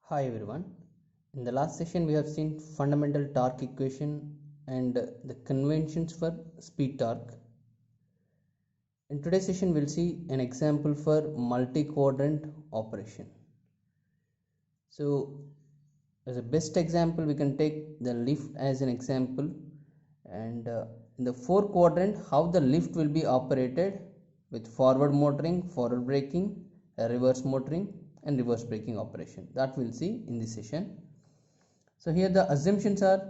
Hi everyone. In the last session we have seen fundamental torque equation and the conventions for speed torque. In today's session we'll see an example for multi-quadrant operation. So as a best example we can take the lift as an example, and in the 4 quadrant how the lift will be operated with forward motoring, forward braking, reverse motoring and reverse braking operation, that we'll see in this session. So here the assumptions are,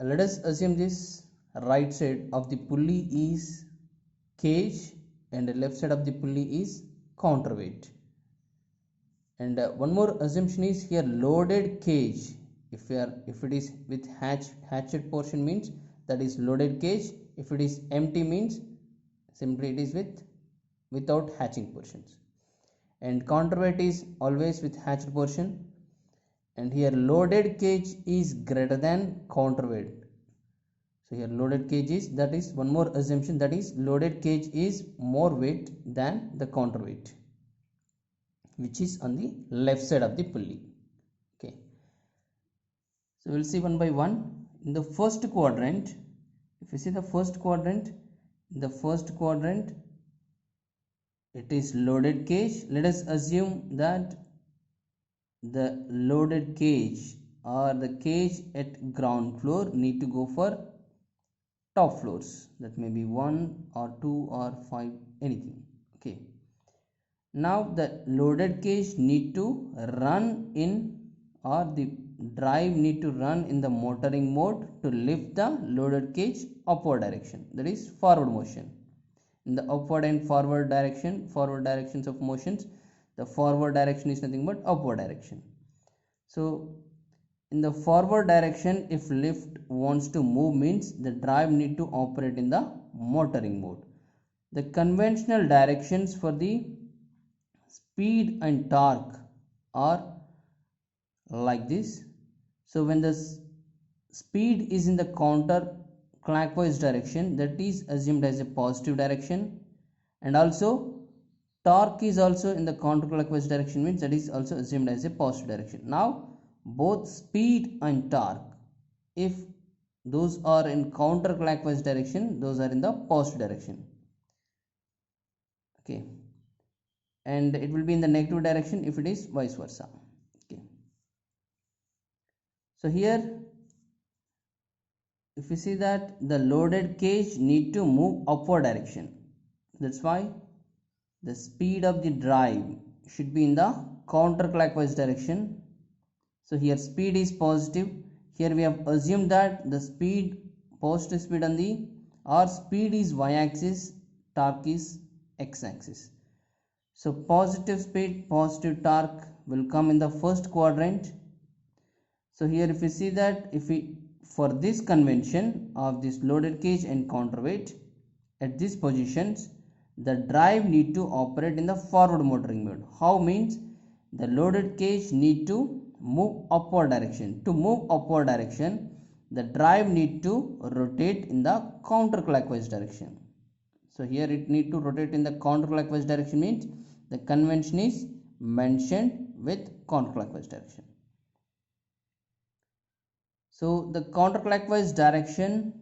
let us assume this right side of the pulley is cage and the left side of the pulley is counterweight. And one more assumption is here loaded cage. If it is with hatched portion means that is loaded cage. If it is empty means simply it is without hatching portions. And counterweight is always with hatched portion. And here loaded cage is greater than counterweight. So here loaded cage is, that is one more assumption, that is loaded cage is more weight than the counterweight, which is on the left side of the pulley. Okay, so we'll see one by one. In the first quadrant, if you see the first quadrant, in the first quadrant it is loaded cage. Let us assume that the loaded cage or the cage at ground floor need to go for top floors, that may be 1 or 2 or 5, anything. Okay, now the loaded cage need to run in, or the drive need to run in the motoring mode to lift the loaded cage upward direction, that is forward motion. In the upward and forward directions of motions, the forward direction is nothing but upward direction. So in the forward direction, if lift wants to move means the drive need to operate in the motoring mode. The conventional directions for the speed and torque are like this. So when the speed is in the counter clockwise direction, that is assumed as a positive direction, and also torque is also in the counterclockwise direction means that is also assumed as a positive direction. Now both speed and torque, if those are in counterclockwise direction, those are in the positive direction. Okay, and it will be in the negative direction if it is vice versa. Okay, so here if you see that the loaded cage need to move upward direction, that's why the speed of the drive should be in the counterclockwise direction. So here speed is positive. Here we have assumed that the speed, positive speed on the, or speed is y-axis, torque is x-axis. So positive speed, positive torque will come in the first quadrant. So here if you see that, if we, for this convention of this loaded cage and counterweight, at these positions the drive need to operate in the forward motoring mode. How means the loaded cage need to move upward direction. To move upward direction, the drive need to rotate in the counterclockwise direction. So here it need to rotate in the counterclockwise direction means the convention is mentioned with counterclockwise direction. So the counterclockwise direction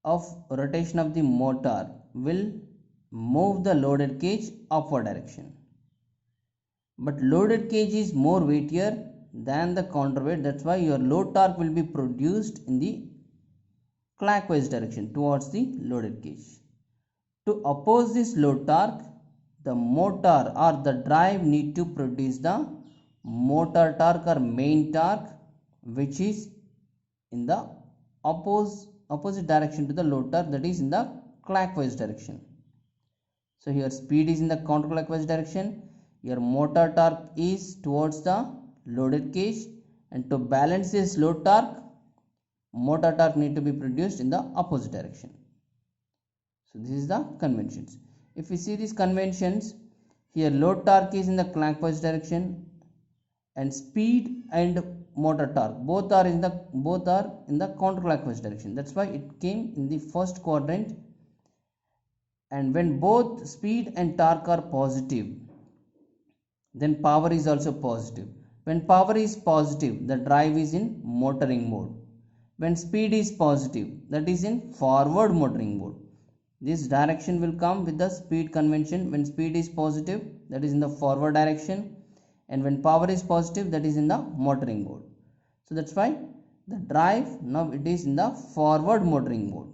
of rotation of the motor will move the loaded cage upward direction. But loaded cage is more weightier than the counterweight, that's why your load torque will be produced in the clockwise direction towards the loaded cage. To oppose this load torque, the motor or the drive need to produce the motor torque or main torque, which is in the opposite direction to the load torque, that is in the clockwise direction. So here speed is in the counterclockwise direction, your motor torque is towards the loaded cage, and to balance this load torque, motor torque need to be produced in the opposite direction. So this is the conventions. If we see these conventions, here load torque is in the clockwise direction and speed and motor torque both are in the counterclockwise direction, that's why it came in the first quadrant. And when both speed and torque are positive, then power is also positive. When power is positive, the drive is in motoring mode. When speed is positive, that is in forward motoring mode. This direction will come with the speed convention. When speed is positive, that is in the forward direction, and when power is positive, that is in the motoring mode. So that's why the drive now it is in the forward motoring mode.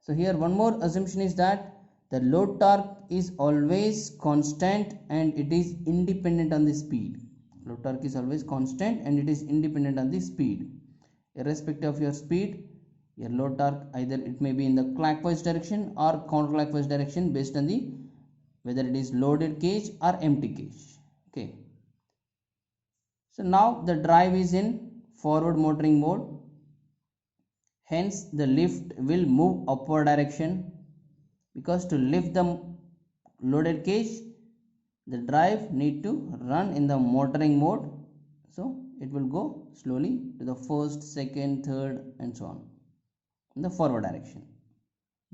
So here one more assumption is that the load torque is always constant and it is independent on the speed. Load torque is always constant and it is independent on the speed. Irrespective of your speed, your load torque either it may be in the clockwise direction or counterclockwise direction based on the whether it is loaded cage or empty cage. Okay. So now the drive is in forward motoring mode. Hence the lift will move upward direction, because to lift the loaded cage, the drive need to run in the motoring mode. So it will go slowly to the first, second, third and so on in the forward direction,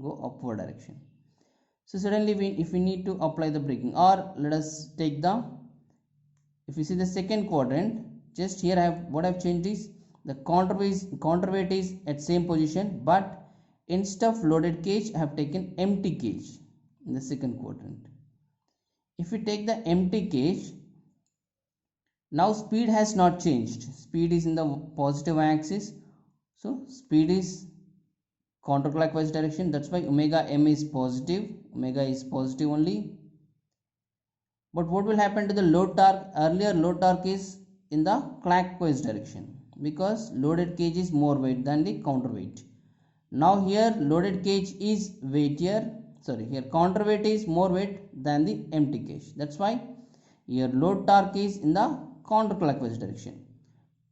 go upward direction. So suddenly if we need to apply the braking, or let us take the, if you see the second quadrant, just here I have what I have changed is the counterweight is at same position, but instead of loaded cage I have taken empty cage in the second quadrant. If we take the empty cage, now speed has not changed. Speed is in the positive axis, so speed is counterclockwise direction. That's why omega m is positive. Omega is positive only. But what will happen to the load torque? Earlier load torque is in the clockwise direction, because loaded cage is more weight than the counterweight. Now here loaded cage is weightier. Here counterweight is more weight than the empty cage. That's why here load torque is in the counterclockwise direction.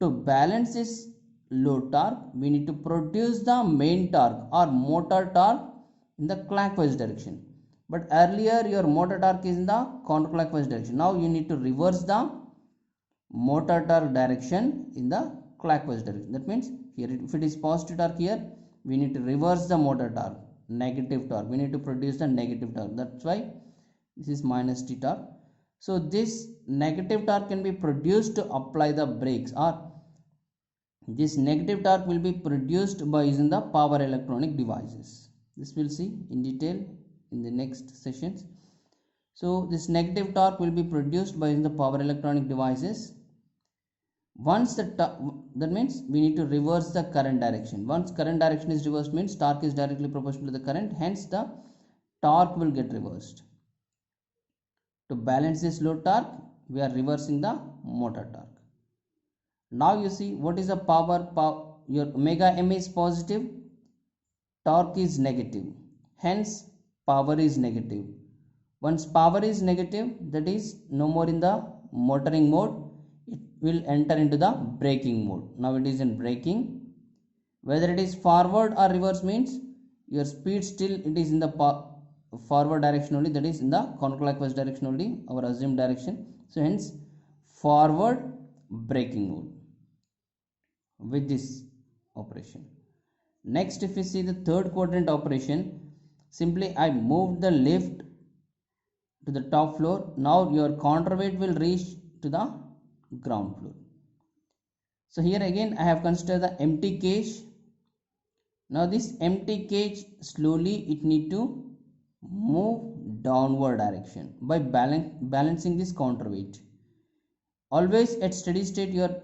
To balance this load torque, we need to produce the main torque or motor torque in the clockwise direction. But earlier your motor torque is in the counterclockwise direction. Now you need to reverse the motor torque direction in the clockwise direction. That means here if it is positive torque, here we need to reverse the motor torque, negative torque. We need to produce the negative torque. That's why this is minus T torque. So this negative torque can be produced to apply the brakes, or this negative torque will be produced by using the power electronic devices. This we'll see in detail in the next sessions. So this negative torque will be produced by using the power electronic devices. Once that means we need to reverse the current direction. Once current direction is reversed, means torque is directly proportional to the current, hence the torque will get reversed. To balance this load torque, we are reversing the motor torque. Now you see what is the power, your omega m is positive, torque is negative, hence power is negative. Once power is negative, that is no more in the motoring mode, it will enter into the braking mode. Now it is in braking. Whether it is forward or reverse means your speed still it is in the forward direction only, that is in the counterclockwise direction only, our assumed direction. So hence forward braking mode with this operation. Next, if you see the third quadrant operation, simply I moved the lift to the top floor. Now your counterweight will reach to the ground floor. So here again I have considered the empty cage. Now this empty cage slowly it need to move downward direction by balancing this counterweight. Always at steady state your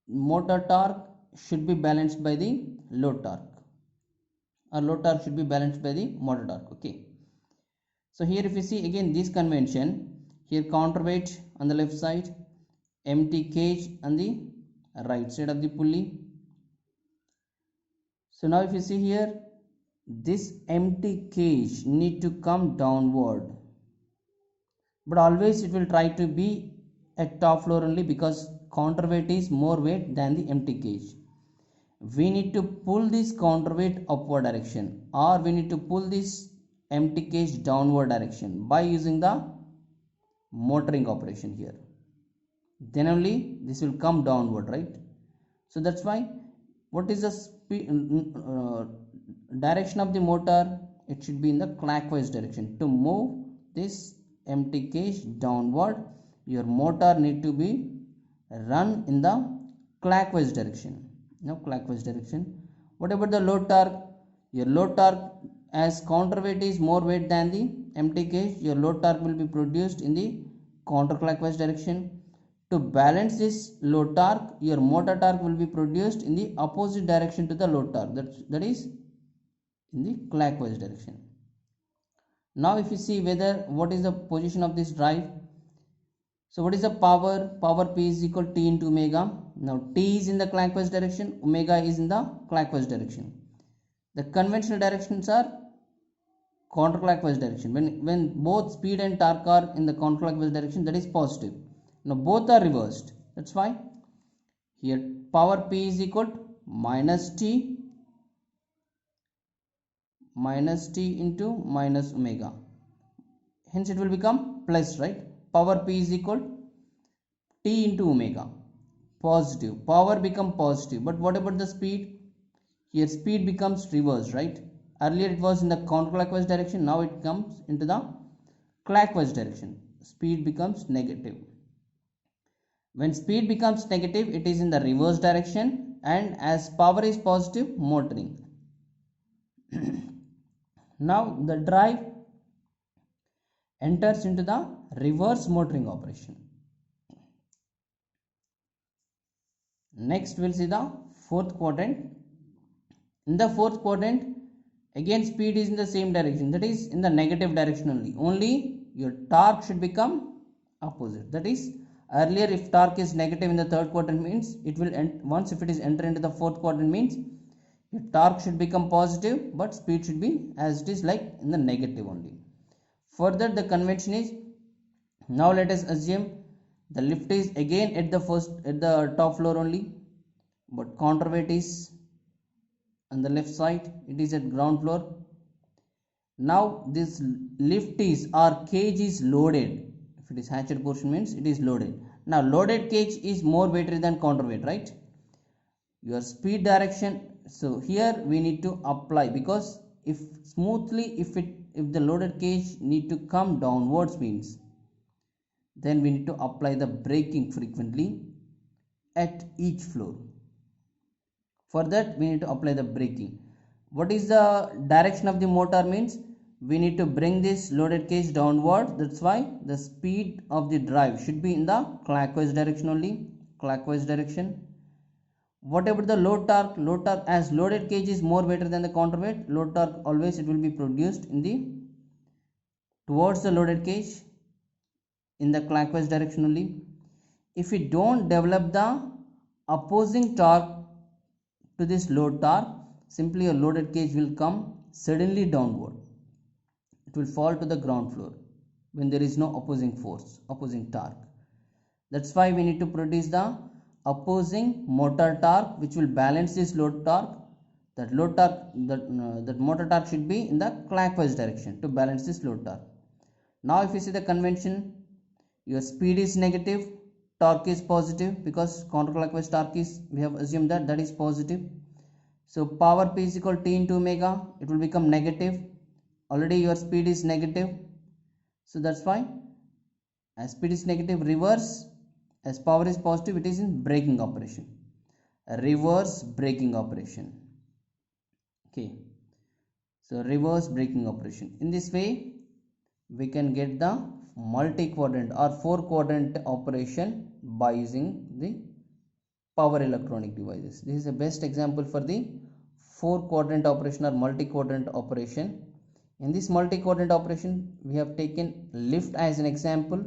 motor torque should be balanced by the load torque, or load torque should be balanced by the motor torque. Okay. So here if you see again this convention, here counterweight on the left side, empty cage on the right side of the pulley. So now if you see here, this empty cage need to come downward, but always it will try to be at top floor only, because counterweight is more weight than the empty cage. We need to pull this counterweight upward direction, or we need to pull this empty cage downward direction by using the motoring operation here. Then only this will come downward, right? So that's why what is the speed, direction of the motor? It should be in the clockwise direction to move this empty cage downward. your motor need to be run in the clockwise direction. Now clockwise direction. What about the load torque? Your load torque, as counterweight is more weight than the empty cage, your load torque will be produced in the counterclockwise direction. To balance this load torque, your motor torque will be produced in the opposite direction to the load torque, that is in the clockwise direction. Now if you see whether what is the position of this drive, so what is the power? Power P is equal to T into omega. Now T is in the clockwise direction, omega is in the clockwise direction. The conventional directions are counterclockwise direction. When both speed and torque are in the counterclockwise direction, that is positive. Now both are reversed. That's why here power P is equal to minus T into minus omega. Hence it will become plus, right? Power P is equal to T into omega. Positive. Power become positive. But what about the speed? Here speed becomes reversed, right? Earlier it was in the counterclockwise direction. Now it comes into the clockwise direction. Speed becomes negative. When speed becomes negative, it is in the reverse direction, and as power is positive, motoring. Now the drive enters into the reverse motoring operation. Next we'll see the fourth quadrant. In the fourth quadrant, again speed is in the same direction, that is in the negative direction only. Only your torque should become opposite. That is, earlier if torque is negative in the third quadrant means it will once if it is enter into the fourth quadrant means your torque should become positive, but speed should be as it is like in the negative only. Further, the convention is, now let us assume the lift is again at the top floor only, but counterweight is on the left side, it is at ground floor. Now this lift is or cage is loaded. If it is hatched portion means it is loaded. Now loaded cage is more weighted than counterweight, right? Your speed direction, so here we need to apply, because if the loaded cage need to come downwards means, then we need to apply the braking frequently at each floor. For that we need to apply the braking. What is the direction of the motor means? We need to bring this loaded cage downward. That's why the speed of the drive should be in the clockwise direction only. Clockwise direction. What about the load torque? Load torque, as loaded cage is more weighted than the counterweight, load torque always it will be produced in the towards the loaded cage in the clockwise direction only. If we don't develop the opposing torque to this load torque, simply a loaded cage will come suddenly downward. It will fall to the ground floor when there is no opposing force, opposing torque. That's why we need to produce the opposing motor torque which will balance this load torque. That motor torque should be in the clockwise direction to balance this load torque. Now if you see the convention, your speed is negative, torque is positive, because counterclockwise torque is, we have assumed that is positive. So power P is equal to T into omega, it will become negative. Already your speed is negative, so that's why as speed is negative, reverse, as power is positive, it is in braking operation, a reverse braking operation. Okay, so reverse braking operation. In this way we can get the multi-quadrant or 4-quadrant operation by using the power electronic devices. This is the best example for the 4-quadrant operation or multi-quadrant operation. In this multi-quadrant operation, we have taken lift as an example,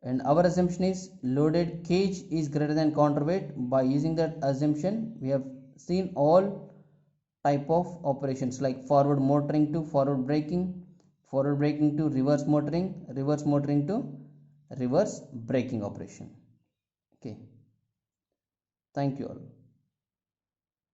and our assumption is loaded cage is greater than counterweight. By using that assumption, we have seen all type of operations like forward motoring to forward braking to reverse motoring to reverse braking operation. Okay, thank you all.